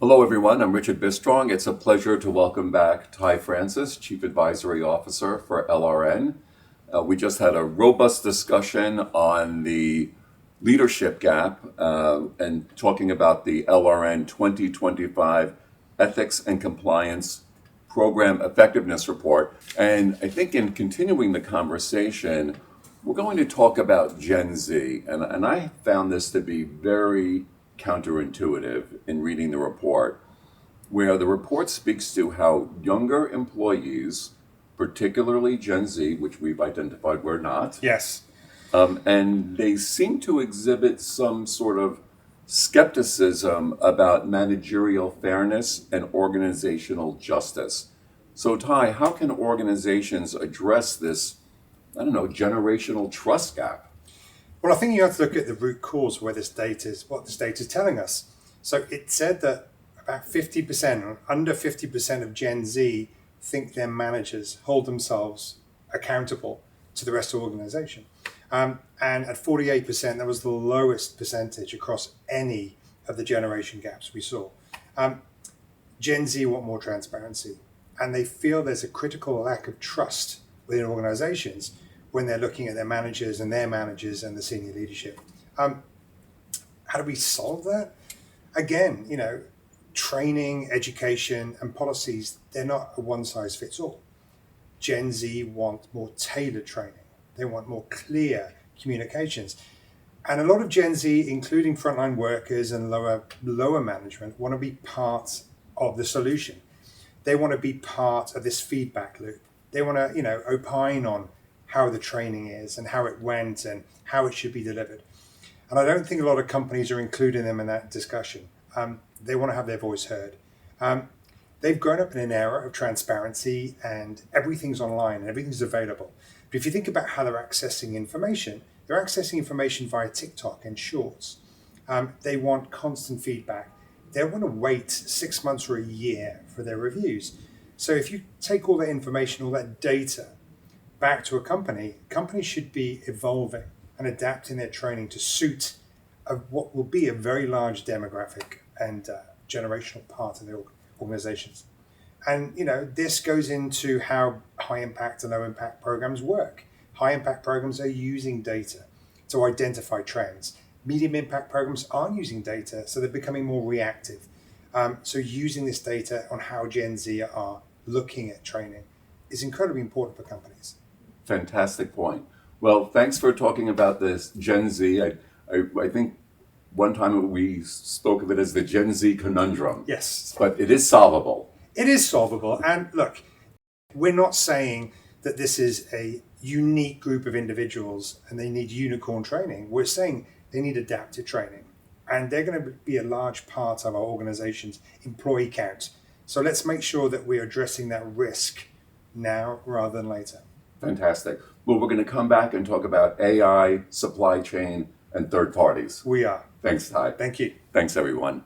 Hello, everyone. I'm Richard Bistrong. It's a pleasure to welcome back Ty Francis, Chief Advisory Officer for LRN. We just had a robust discussion on the leadership gap and talking about the LRN 2025 Ethics and Compliance Program Effectiveness Report. And I think in continuing the conversation, we're going to talk about Gen Z. And I found this to be very counterintuitive in reading the report, where the report speaks to how younger employees, particularly Gen Z, which we've identified we're not, Yes. and they seem to exhibit some sort of skepticism about managerial fairness and organizational justice. So, Ty, how can organizations address this, generational trust gap? Well, I think you have to look at the root cause where this data is, what this data is telling us. So it said that about 50%, or under 50% of Gen Z think their managers hold themselves accountable to the rest of the organization. And at 48%, that was the lowest percentage across any of the generation gaps we saw. Gen Z want more transparency, and they feel there's a critical lack of trust within organizations when they're looking at their managers and the senior leadership. How do we solve that? Again, training, education, and policies, they're not a one size fits all. Gen Z want more tailored training. They want more clear communications. And a lot of Gen Z, including frontline workers and lower management, want to be part of the solution. They want to be part of this feedback loop. They want to, opine on how the training is and how it went and how it should be delivered. And I don't think a lot of companies are including them in that discussion. They want to have their voice heard. They've grown up in an era of transparency and everything's online and everything's available. But if you think about how they're accessing information via TikTok and Shorts. They want constant feedback. They want to wait 6 months or a year for their reviews. So if you take all that information, all that data back to a company, companies should be evolving and adapting their training to suit what will be a very large demographic and generational part of the organizations. And, this goes into how high impact and low impact programs work. High impact programs are using data to identify trends. Medium impact programs aren't using data, so they're becoming more reactive. So using this data on how Gen Z are looking at training is incredibly important for companies. Fantastic point. Well, thanks for talking about this Gen Z. I think one time we spoke of it as the Gen Z conundrum. Yes. But it is solvable. It is solvable. And look, we're not saying that this is a unique group of individuals and they need unicorn training. We're saying they need adaptive training. And they're going to be a large part of our organization's employee count. So let's make sure that we're addressing that risk now rather than later. Fantastic. Well, we're going to come back and talk about AI, supply chain, and third parties. We are. Thanks, Ty. Thank you. Thanks, everyone.